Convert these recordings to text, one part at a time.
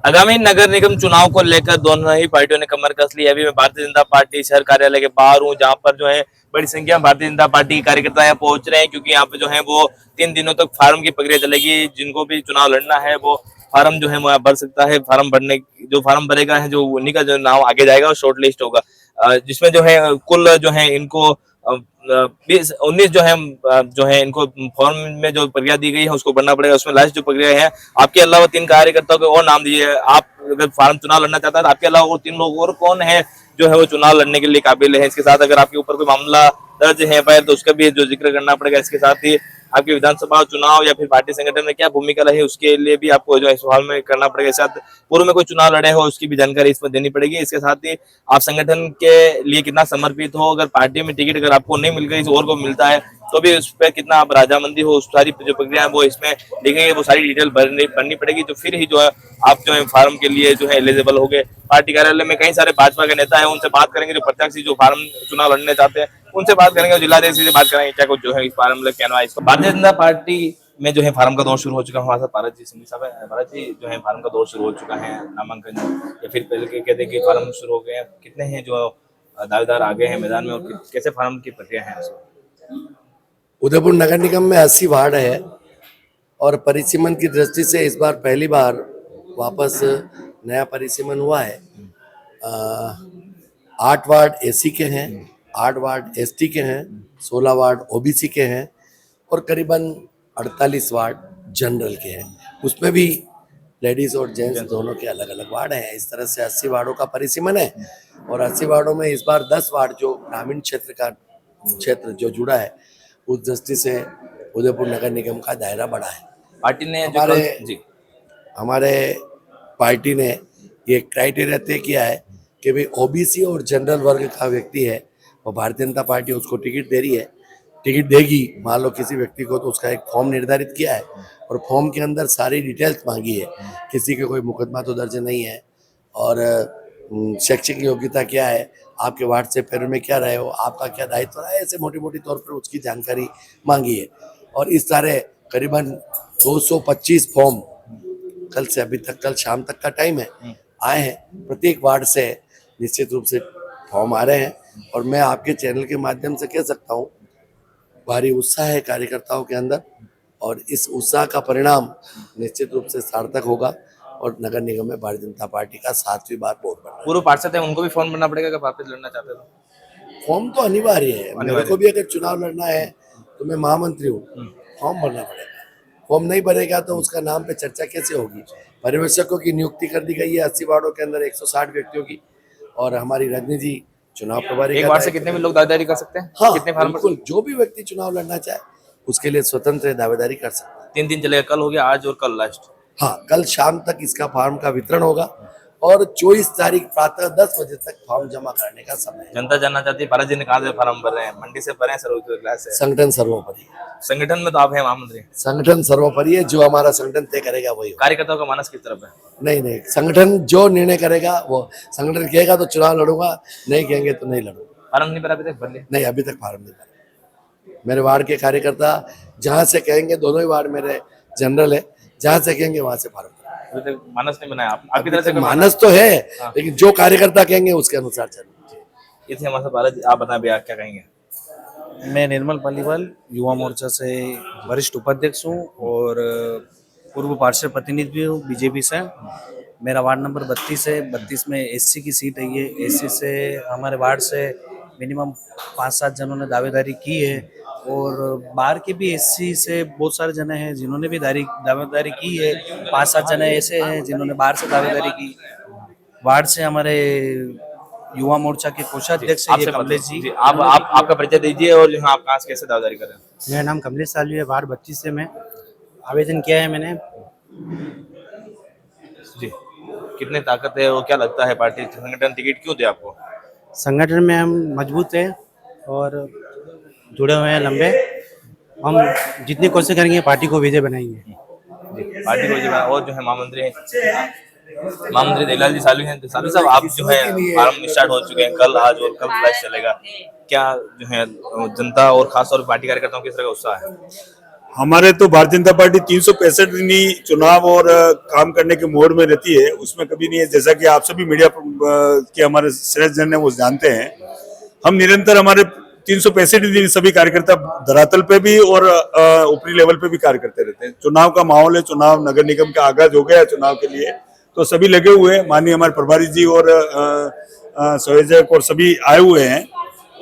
आगामी नगर निगम चुनाव को लेकर दोनों ही पार्टियों ने कमर कस ली है। अभी मैं भारतीय जनता पार्टी शहर कार्यालय के बाहर हूँ, जहाँ पर जो है बड़ी संख्या में भारतीय जनता पार्टी के कार्यकर्ता यहाँ पहुंच रहे हैं, क्योंकि यहाँ पे जो है वो 3 दिनों तक फार्म की प्रक्रिया चलेगी। जिनको भी चुनाव लड़ना है वो फार्म जो है वो भर सकता है। फार्म भरने जो फार्म भरेगा है, जो उन्हीं का जो नाम आगे जाएगा और शॉर्ट लिस्ट होगा, जिसमें जो है कुल जो है इनको 20-19 जो है इनको फॉर्म में जो प्रक्रिया दी गई है उसको भरना पड़ेगा। उसमें लास्ट जो प्रक्रिया है, आपके अलावा 3 कार्यकर्ताओं के और नाम दीजिए। आप अगर फार्म चुनाव लड़ना चाहता है तो आपके अलावा और 3 लोग और कौन है जो है वो चुनाव लड़ने के लिए काबिल है। इसके साथ अगर आपके ऊपर कोई मामला दर्ज है पाए तो उसका भी जो जिक्र करना पड़ेगा। इसके साथ ही आपके विधानसभा चुनाव या फिर पार्टी संगठन में क्या भूमिका रही उसके लिए भी आपको जो है सवाल में करना पड़ेगा। साथ पूर्व में कोई चुनाव लड़े हो उसकी भी जानकारी इसमें देनी पड़ेगी। इसके साथ ही आप संगठन के लिए कितना समर्पित हो, अगर पार्टी में टिकट अगर आपको नहीं मिल गई और को मिलता है तो भी उस पर कितना आप राजामंदी हो, उस सारी जो प्रक्रिया है वो इसमें लिखी है, वो सारी डिटेल भरनी पड़ेगी। तो फिर ही जो है आप जो है फार्म के लिए जो है एलिजिबल हो गए। पार्टी कार्यालय में कई सारे भाजपा के नेता है, उनसे बात करेंगे। जो प्रत्याशी जो फार्म चुनाव लड़ने चाहते हैं उनसे बात करेंगे, और जिलाध्यक्ष से बात करेंगे क्या कुछ जो है इस फार्म में कहना है। इसको भारतीय जनता पार्टी में जो है फार्म का दौर शुरू हो चुका है। हमारे साथ भारत जी सिंह साहब है। भारत जी, जो है फार्म का दौर शुरू हो चुका है, नामांकन या फिर पहले के कहते हैं कि फार्म शुरू हो गए हैं, कितने हैं जो दावेदार आगे हैं मैदान में, और कैसे फार्म की प्रक्रिया है? उदयपुर नगर निगम में 80 वार्ड है और परिसीमन की दृष्टि से इस बार पहली बार वापस नया परिसीमन हुआ है। 8 वार्ड एसी के हैं, 8 वार्ड एसटी के हैं, 16 वार्ड ओबीसी के हैं और करीबन 48 वार्ड जनरल के हैं। उसमें भी लेडीज और जेंट्स दोनों के अलग अलग वार्ड हैं। इस तरह से 80 वार्डों का परिसीमन है और 80 वार्डों में इस बार 10 वार्ड जो ग्रामीण क्षेत्र जो जुड़ा है, उस दृष्टि से उदयपुर नगर निगम का दायरा बढ़ा है। पार्टी ने हमारे पार्टी ने ये क्राइटेरिया तय किया है कि भाई ओबीसी और जनरल वर्ग का व्यक्ति है और भारतीय जनता पार्टी उसको टिकट दे रही है, टिकट देगी मान लो किसी व्यक्ति को, तो उसका एक फॉर्म निर्धारित किया है और फॉर्म के अंदर सारी डिटेल्स मांगी है। किसी के कोई मुकदमा तो दर्ज नहीं है और शैक्षिक योग्यता क्या है, आपके वार्ड से पहले में क्या रहे हो, आपका क्या दायित्व रहा है, ऐसे मोटी मोटी तौर पर उसकी जानकारी मांगी है। और इस तरह करीबन 225 फॉर्म कल से अभी तक, कल शाम तक का टाइम है, आए हैं। प्रत्येक वार्ड से निश्चित रूप से फॉर्म आ रहे हैं और मैं आपके चैनल के माध्यम से कह सकता हूँ भारी उत्साह है कार्यकर्ताओं के अंदर और इस उत्साह का परिणाम निश्चित रूप से सार्थक होगा और नगर निगम में भारतीय जनता पार्टी का 7वीं बार वोट बढ़ा। पूर्व पार्षद है, उनको भी फॉर्म भरना पड़ेगा अगर वापस लड़ना चाहते तो? फॉर्म तो अनिवार्य है। मेरे को भी अगर चुनाव लड़ना है तो मैं महामंत्री हूँ, फॉर्म भरना पड़ेगा। फॉर्म नहीं भरेगा तो उसका नाम पे चर्चा कैसे होगी? पर्यवेक्षकों की नियुक्ति कर दी गई है 80 वार्डों के अंदर 160 व्यक्तियों की और हमारी रजनी जी चुनाव प्रभारी। एक वार्ड से कितने भी लोग दावेदारी कर सकते हैं? हाँ, कितने फार्म? बिल्कुल, जो भी व्यक्ति चुनाव लड़ना चाहे उसके लिए स्वतंत्र दावेदारी कर सकते हैं। 3 दिन चलेगा, कल हो गया, आज और कल लास्ट। हाँ, कल शाम तक इसका फॉर्म का वितरण होगा और 24 तारीख प्रातः 10 बजे तक फॉर्म जमा करने का समय है। जनता जानना चाहती है भारत जी ने कहा से फॉर्म भर रहे हैं, मंडी से भरे हैं, क्लास से? संगठन सर्वोपरि। संगठन में तो आप हैं महामंत्री। संगठन सर्वोपरि है, जो हमारा संगठन तय करेगा वही। कार्यकर्ताओं का मानस किस तरफ है? नहीं, संगठन जो निर्णय करेगा वो, संगठन कहेगा तो चुनाव लड़ूंगा, नहीं कहेंगे तो नहीं लड़ूंगा। फार्म नहीं भरा अभी तक? भर लिया? नहीं, अभी तक फार्म नहीं भरा। मेरे वार्ड के कार्यकर्ता जहाँ से कहेंगे, दोनों ही वार्ड मेरे जनरल है, जहाँ से कहेंगे वहां से फार्म भरा। अभी तक मानस नहीं बनाया आपकी तरफ से? मानस तो है, लेकिन जो कार्यकर्ता कहेंगे उसके अनुसार चलेंगे। ये थे हमारे भारत। आप बताएं भैया क्या कहेंगे? मैं निर्मल पालीवाल युवा मोर्चा से वरिष्ठ उपाध्यक्ष हूँ और पूर्व पार्षद प्रतिनिधि भी हूँ बीजेपी से। मेरा वार्ड नंबर 32 है। 32 में एससी की सीट है। ये एससी से हमारे वार्ड से मिनिमम 5-7 जनों ने दावेदारी की है और बाहर के भी एससी से बहुत सारे जने हैं जिन्होंने भी दावेदारी की है। 5-7 जने ऐसे हैं जिन्होंने बाहर से दावेदारी की। वार्ड से हमारे युवा मोर्चा के कोषाध्यक्ष है कमलेश जी। आप आपका परिचय दीजिए और जो आप कहाँ से कैसे दावेदारी कर रहे हैं? मेरा नाम कमलेश सालवी है। वार्ड 32 से मैं आवेदन किया है मैंने। जी, कितने ताकत है और क्या लगता है पार्टी संगठन टिकट क्यों दे आपको? संगठन में हम मजबूत हैं और जुड़े हुए हैं लंबे। हम जितनी कोशिश करेंगे पार्टी को विजय बनाएंगे। जी, पार्टी को विजय। और जो है महामंत्री देवलाल जी सालवी हैं। सालवी साहब, आप जो है फार्म स्टार्ट हो चुके हैं, कल, आज और कल फ्लैश चलेगा। क्या जो है जनता और खासतौर पर पार्टी कार्यकर्ताओं किस तरह का उत्साह है? हमारे तो भारतीय जनता पार्टी 365 दिन ही चुनाव और काम करने के मोड में रहती है, उसमें कभी नहीं है। जैसा कि आप सभी मीडिया के हमारे श्रेष्ठ जन है वो जानते हैं, हम निरंतर हमारे 365 दिन सभी कार्यकर्ता धरातल पे भी और ऊपरी लेवल पे भी कार्य करते रहते हैं। चुनाव का माहौल है, चुनाव नगर निगम का आगाज हो गया है चुनाव के लिए, तो सभी लगे हुए हैं। माननीय हमारे प्रभारी जी और संयोजक और सभी आए हुए हैं,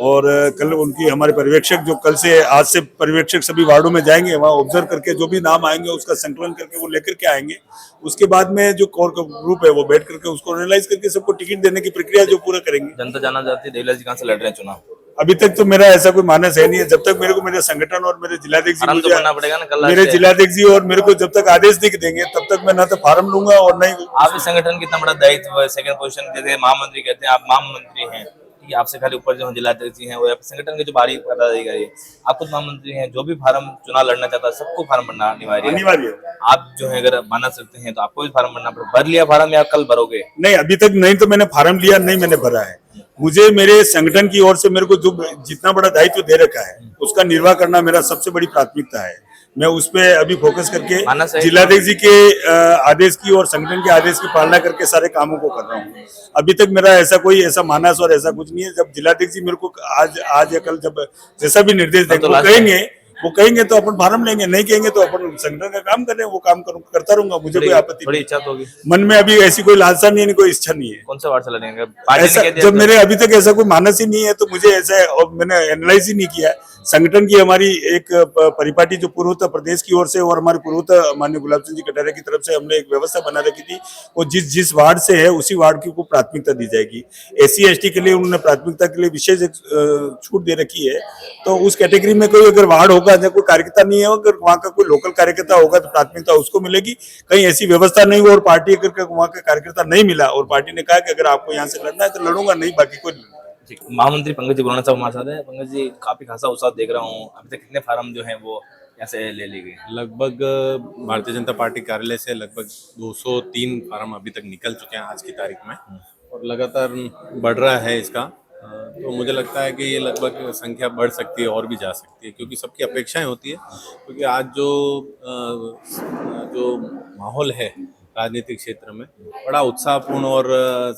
और कल उनकी हमारे पर्यवेक्षक जो कल से आज से पर्यवेक्षक सभी वार्डों में जाएंगे, वहाँ ऑब्जर्व करके जो भी नाम आएंगे उसका संकलन करके वो लेकर के आएंगे। उसके बाद में जो कोर ग्रुप है वो बैठ करके उसको एनालाइज करके सबको टिकट देने की प्रक्रिया जो पूरा करेंगे। जनता जानना चाहती है देवला जी कहाँ से लड़ रहे हैं चुनाव? अभी तक तो मेरा ऐसा कोई मानस है नहीं है। जब तक मेरे को मेरे संगठन और मेरे जिलाध्यक्ष फार्म तो भरना पड़ेगा ना कल मेरे से। जिलाध्यक्ष जी और मेरे को जब तक आदेश नहीं देंगे तब तक मैं ना तो फार्म लूंगा और नहीं। आप इस संगठन कितना बड़ा दायित्व है, सेकंड पोजीशन देते हैं, महामंत्री कहते हैं, आप महामंत्री हैं, ठीक है, आपसे खाली ऊपर जो जिलाध्यक्ष जी हैं वो संगठन के जो बाहरी पदाधिकारी है, आप खुद महामंत्री हैं, जो भी फार्म चुनाव लड़ना चाहता है सबको फार्म भरना अनिवार्य है। अनिवार्य है। आप जो है अगर माना सकते हैं तो आपको भी फार्म भरना पड़ेगा। भर लिया फार्म या कल भरोगे? नहीं, अभी तक नहीं, तो मैंने फार्म लिया नहीं, मैंने भरा है। मुझे मेरे संगठन की ओर से मेरे को जो जितना बड़ा दायित्व दे रखा है उसका निर्वाह करना मेरा सबसे बड़ी प्राथमिकता है। मैं उस पे अभी फोकस करके जिलाध्यक्ष जी के आदेश की और संगठन के आदेश की पालना करके सारे कामों को कर रहा हूँ। अभी तक मेरा ऐसा मानस और ऐसा कुछ नहीं है। जब जिलाध्यक्ष जी मेरे को आज या कल जब जैसा भी निर्देश देंगे वो कहेंगे तो अपन फार्म लेंगे, नहीं कहेंगे तो अपन संगठन का काम कर रहे हैं, वो काम करता रहूंगा। मुझे कोई आपत्ति थोड़ी इच्छा तो होगी मन में, अभी ऐसी कोई लालसा नहीं है, कोई इच्छा नहीं है। कौन सा वार्ड से लड़ेंगे? पार्टी ने ऐसा कह दिया जब तो- मेरे अभी तक ऐसा कोई मानस ही नहीं है तो मुझे ऐसा, और मैंने एनालाइज ही नहीं किया। संगठन की हमारी एक परिपाटी जो पूर्वोत्तर प्रदेश की ओर से और हमारे पूर्वोत्तर माननीय गुलाब सिंह जी कटारिया की तरफ से हमने एक व्यवस्था बना रखी थी, वो जिस वार्ड से है उसी वार्ड की को प्राथमिकता दी जाएगी। SC/ST के लिए उन्होंने प्राथमिकता के लिए विशेष छूट दे रखी है, तो उस कैटेगरी में कोई अगर वार्ड होगा जब कोई कार्यकर्ता नहीं है, अगर वहाँ का कोई लोकल कार्यकर्ता होगा तो प्राथमिकता उसको मिलेगी। कहीं ऐसी व्यवस्था नहीं हो और पार्टी अगर वहाँ का कार्यकर्ता नहीं मिला और पार्टी ने कहा कि अगर आपको यहाँ से लड़ना है तो लड़ूंगा, नहीं बाकी कोई नहीं। महामंत्री पंकज जी गुराना साहब हमारे साथ हैं। पंकज जी, काफी खासा उत्साह देख रहा हूँ, अभी तक कितने फार्म जो हैं वो कैसे ले ली गई? लगभग भारतीय जनता पार्टी कार्यालय से लगभग 203 फार्म अभी तक निकल चुके हैं आज की तारीख में, और लगातार बढ़ रहा है इसका। तो मुझे लगता है कि ये लगभग संख्या बढ़ सकती है और भी जा सकती है, क्योंकि सबकी अपेक्षाएं होती है। क्योंकि आज जो माहौल है राजनीतिक क्षेत्र में बड़ा उत्साहपूर्ण, और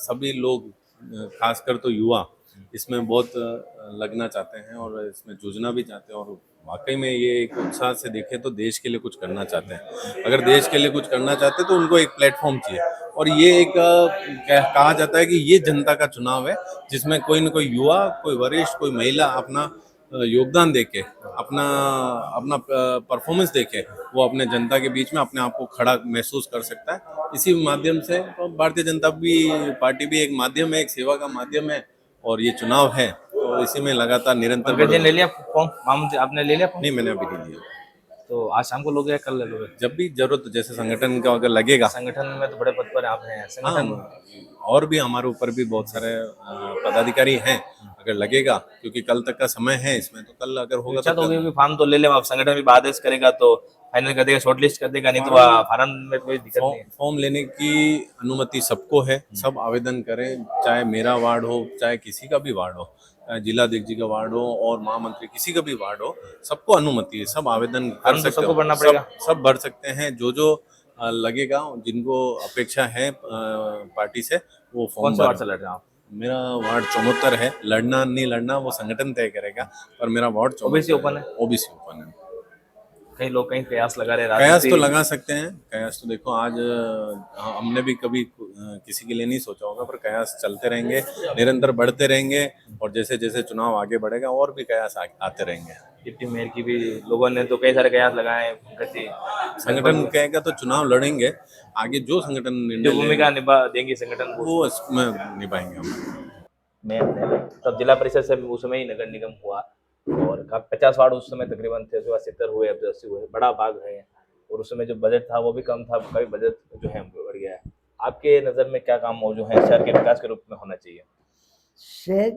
सभी लोग खासकर तो युवा इसमें बहुत लगना चाहते हैं और इसमें जूझना भी चाहते हैं, और वाकई में ये एक उत्साह से देखें तो देश के लिए कुछ करना चाहते हैं। अगर देश के लिए कुछ करना चाहते हैं तो उनको एक प्लेटफॉर्म चाहिए, और ये एक कहा जाता है कि ये जनता का चुनाव है जिसमें कोई न कोई युवा, कोई वरिष्ठ, कोई महिला अपना योगदान देके, अपना परफॉर्मेंस देके वो अपने जनता के बीच में अपने आप को खड़ा महसूस कर सकता है। इसी माध्यम से भारतीय जनता पार्टी भी एक माध्यम है, एक सेवा का माध्यम है, और ये चुनाव है तो इसी में लगातार निरंतर पंकज जी ले लिया फॉर्म? महामंत्री आपने ले लिया फॉर्म? नहीं, मैंने अभी नहीं लिया। तो आज शाम को लोगे या कल ले लोगे? जब भी जरूरत, जैसे संगठन का अगर लगेगा। संगठन में तो बड़े पद पर आप हैं, संगठन हाँ, और भी हमारे ऊपर भी बहुत सारे पदाधिकारी हैं। अगर लगेगा, क्योंकि कल तक का समय है इसमें, तो कल अगर होगा इच्छा तो होगी फॉर्म तो ले ले। आप संगठन भी आदेश करेगा तो फाइनल कर देगा, शॉर्टलिस्ट कर देगा, नहीं तो फार्म में कोई दिक्कत नहीं है। फॉर्म लेने की अनुमति सबको है, सब आवेदन करें, चाहे मेरा वार्ड हो, चाहे किसी का भी वार्ड हो, चाहे जिलाध्यक्ष जी का वार्ड हो और महामंत्री किसी का भी वार्ड हो, सबको अनुमति है, सब आवेदन कर सकते सबको भरना हैं, पड़ेगा? सब भर सकते हैं। जो लगेगा, जिनको अपेक्षा है पार्टी से, वो कौन फॉर्म से वार्ड से लड़ रहे हैं आप? मेरा वार्ड 74 है। लड़ना नहीं लड़ना वो संगठन तय करेगा, पर मेरा वार्ड 74 ओबीसी ओपन है? ओबीसी ओपन है। कई लोग कहीं कयास लगा रहे हैं, कयास तो राजनीति- लगा सकते हैं। कयास तो देखो, आज हमने भी कभी किसी के लिए नहीं सोचा होगा, पर कयास चलते रहेंगे, निरंतर बढ़ते रहेंगे, और जैसे जैसे चुनाव आगे बढ़ेगा और भी कयास आते रहेंगे। डिप्टी मेयर की भी लोगों ने तो कई सारे कयास लगाए हैं। पंकज जी, संगठन कहेगा तो चुनाव लड़ेंगे, आगे जो संगठन जो निर्णय भूमिका लेगा, निभा देंगी संगठन को, वो इसमें निभाएंगे हम। मैं तब जिला परिषद से उस समय ही नगर निगम हुआ, और 50 वार्ड उस समय तकरीबन थे, उसके बाद 70 हुए, अब 80 हुए, बड़ा भाग है। और उस समय जो बजट था वो भी कम था, कभी बजट जो है बढ़ गया है। आपके नज़र में क्या काम हो जो है शहर के विकास के रूप में होना चाहिए? शहर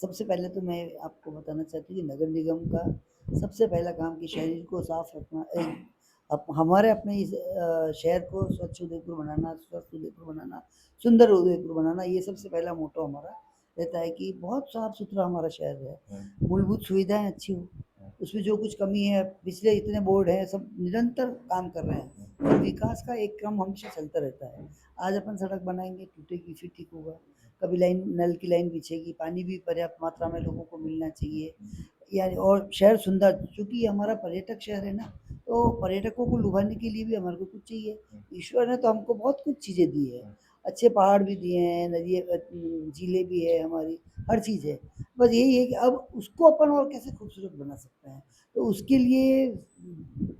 सबसे पहले तो मैं आपको बताना चाहती हूँ कि नगर निगम का सबसे पहला काम कि शहर को साफ रखना, हमारे अपने इस शहर को स्वच्छ उदयपुर बनाना, स्वस्थ उदयपुर बनाना, सुंदर उदयपुर बनाना, ये सबसे पहला मोटो हमारा रहता है कि बहुत साफ सुथरा हमारा शहर है, मूलभूत सुविधाएं अच्छी हो, उसमें जो कुछ कमी है, पिछले इतने बोर्ड हैं सब निरंतर काम कर रहे हैं और विकास का एक क्रम हमेशा चलता रहता है। आज अपन सड़क बनाएंगे, टूटेगी फिर ठीक होगा, कभी लाइन नल की लाइन बिछेगी, पानी भी पर्याप्त मात्रा में लोगों को मिलना चाहिए, यानी और शहर सुंदर, चूँकि हमारा पर्यटक शहर है ना, तो पर्यटकों को लुभाने के लिए भी हमारे को कुछ चाहिए। ईश्वर ने तो हमको बहुत कुछ चीज़ें दी है, अच्छे पहाड़ भी दिए हैं, नदी झीलें भी है हमारी, हर चीज़ है। बस यही है कि अब उसको अपन और कैसे खूबसूरत बना सकते हैं, तो उसके लिए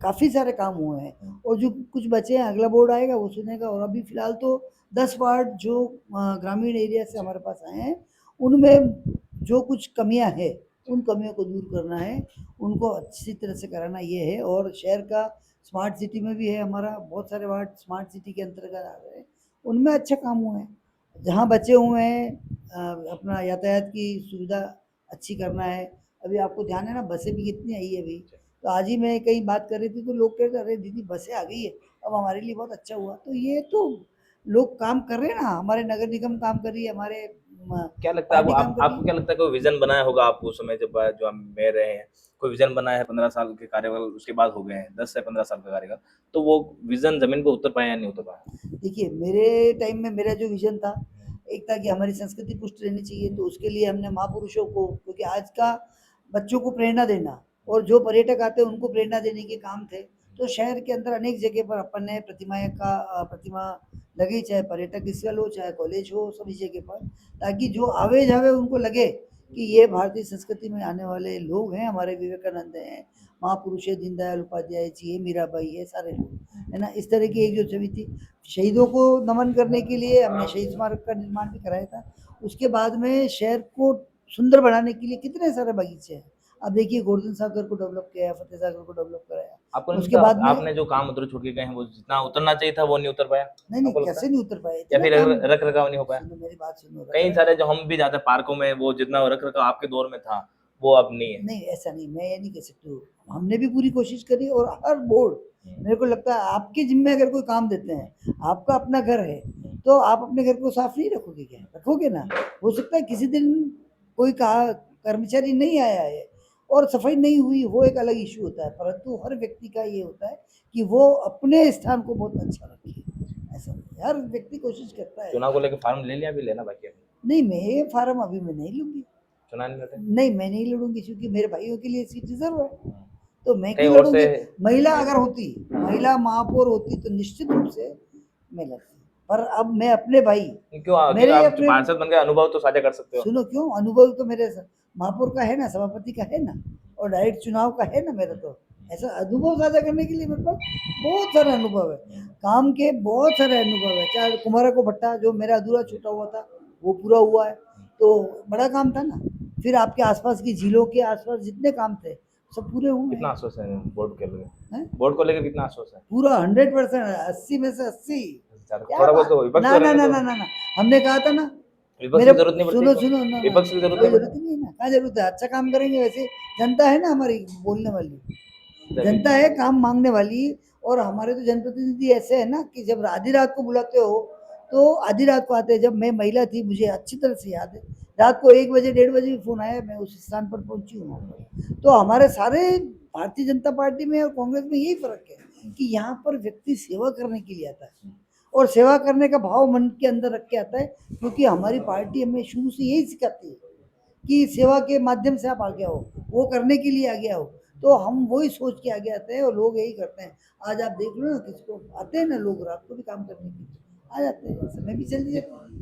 काफ़ी सारे काम हुए हैं और जो कुछ बचे हैं अगला बोर्ड आएगा वो सुनेगा। और अभी फ़िलहाल तो 10 वार्ड जो ग्रामीण एरिया से हमारे पास आए हैं, उनमें जो कुछ कमियां हैं उन कमियों को दूर करना है, उनको अच्छी तरह से कराना ये है। और शहर का स्मार्ट सिटी में भी है हमारा, बहुत सारे वार्ड स्मार्ट सिटी के अंतर्गत आ रहे हैं, उनमें अच्छे काम हुए हैं। जहाँ बचे हुए हैं अपना यातायात की सुविधा अच्छी करना है। अभी आपको ध्यान है ना, बसें भी कितनी आई है अभी, तो आज ही मैं कहीं बात कर रही थी तो लोग कह रहे अरे दीदी बसें आ गई है, अब हमारे लिए बहुत अच्छा हुआ। तो ये तो लोग काम कर रहे हैं ना, हमारे नगर निगम काम कर रही है, हमारे क्या लगता है पार्टी काम कर रही आपको क्या लगता है कोई विजन बनाया होगा आप उस समय जब जो हम मेयर रहे हैं, कोई विजन बनाया है 15 साल के कार्यकाल उसके बाद हो गए हैं 10 से 15 साल का कार्यकाल, तो वो विजन जमीन पे उतर पाया या नहीं उतर पाया? देखिए मेरे टाइम में मेरा जो विजन था, एक था कि हमारी संस्कृति पुष्ट रहनी चाहिए, तो उसके लिए हमने महापुरुषों को, क्योंकि आज का बच्चों को प्रेरणा देना और जो पर्यटक आते हैं उनको प्रेरणा देने के काम थे। तो शहर के अंदर अनेक जगह पर अपन ने प्रतिमा लगी, चाहे पर्यटक स्थल हो चाहे कॉलेज हो, सभी जगह पर, ताकि जो आवे जावे उनको लगे कि ये भारतीय संस्कृति में आने वाले लोग हैं, हमारे विवेकानंद हैं, महापुरुष है दीनदयाल उपाध्याय जी है, मीराबाई है, सारे लोग है ना। इस तरह की एक जो छवि थी, शहीदों को नमन करने के लिए हमने शहीद स्मारक का निर्माण भी कराया था। उसके बाद में शहर को सुंदर बनाने के लिए कितने सारे बगीचे हैं। अब देखिए गोवर्धन सागर को डेवलप किया है, फतेह सागर को डेवलप कराया, आपको नहीं उसके लगता बाद में आपने जो काम उधर छोड़ के गए हैं वो जितना उतरना चाहिए था वो नहीं उतर पाया? नहीं नहीं आपको लगता कैसे है? नहीं उतर पाए या इतना फिर काम। रख रखाव नहीं हो पाया? सुनो मेरी बात सुनो, कई सारे जो हम भी जाते हैं पार्कों में, वो जितना रख रखाव आपके दौर में था वो अब नहीं है। नहीं ऐसा नहीं, मैं ये नहीं कह सकती हूँ, हमने भी पूरी कोशिश करी। और हर बोर्ड, मेरे को लगता है आपके जिम्मे अगर कोई काम देते हैं, आपका अपना घर है, तो आप अपने घर को साफ नहीं रखोगे क्या? रखोगे ना। हो सकता है किसी दिन कोई कर्मचारी नहीं आया है और सफाई नहीं हुई, वो एक अलग इशू होता है, परंतु हर व्यक्ति का ये होता है कि वो अपने स्थान को बहुत अच्छा रखे। ऐसा नहीं, हर व्यक्ति कोशिश करता है। चुनाव को लेकर फार्म ले लिया, अभी लेना बाकी है? नहीं मैं ये फार्म अभी मैं नहीं लूंगी, चुनाव नहीं लड़े? नहीं मैं नहीं लड़ूंगी, क्योंकि मेरे भाइयों के लिए सीट रिजर्व है, तो मैं कहीं क्यों और लड़ूंगी? से महिला अगर होती, महिला महापौर होती तो निश्चित रूप से मैं लड़ती, पर अब मैं अपने भाई, क्यों आगे मेरे आप अपने, पार्षद बन गए, अनुभव तो साझा कर सकते हो। सुनो क्यों, अनुभव तो मेरे महापौर का है ना, सभापति का है ना, और डायरेक्ट चुनाव का है ना मेरा, तो ऐसा अनुभव साझा करने के लिए मेरे पास बहुत सारे अनुभव है, काम के बहुत सारे अनुभव है। चाहे कुमारा को भट्टा जो मेरा अधूरा छूटा हुआ था वो पूरा हुआ है, तो बड़ा काम था ना। फिर आपके आसपास की झीलों के आसपास जितने काम थे सब पूरे हुए कितना हैं। आश्वस्त है बोर्ड के लेकर? हैं? बोर्ड को लेकर कितना आश्वस्त है? पूरा 100%, 80 में से 80। क्या थोड़ा बहुत बात, तो विपक्ष ना को ना रहने ना दो। ना ना ना, हमने कहा था ना, विपक्ष मेरे की जरूरत नहीं पड़ती सुनो क्या? सुनो ना ना, विपक्ष की जरूरत कोई नहीं जरूरत पड़ती? नहीं है ना, कहाँ जरूरत है, अच्छा काम करेंगे वैसे। जनता है ना हमारी बोलने वाली, जनता है काम मांगने वाली। और हमारे तो जनप्रतिनिधि ऐसे है ना कि जब आधी रात को बुलाते हो तो आधी रात को आते हैं। जब मैं महिला थी मुझे अच्छी तरह से याद है, रात को 1 बजे 1:30 बजे भी फोन आया, मैं उस स्थान पर पहुंची हूँ वहाँ पर। तो हमारे सारे भारतीय जनता पार्टी में और कांग्रेस में यही फर्क है कि यहाँ पर व्यक्ति सेवा करने के लिए आता है और सेवा करने का भाव मन के अंदर रख के आता है, क्योंकि हमारी पार्टी हमें शुरू से यही सिखाती है कि सेवा के माध्यम से आप आगे आओ, वो करने के लिए आगे आओ। तो हम वही सोच के आगे आते हैं और लोग यही करते हैं। आज आप देख लो ना, किसको आते हैं ना लोग रात को भी काम करने के लिए आ जाते हैं, समय भी चल जाता है।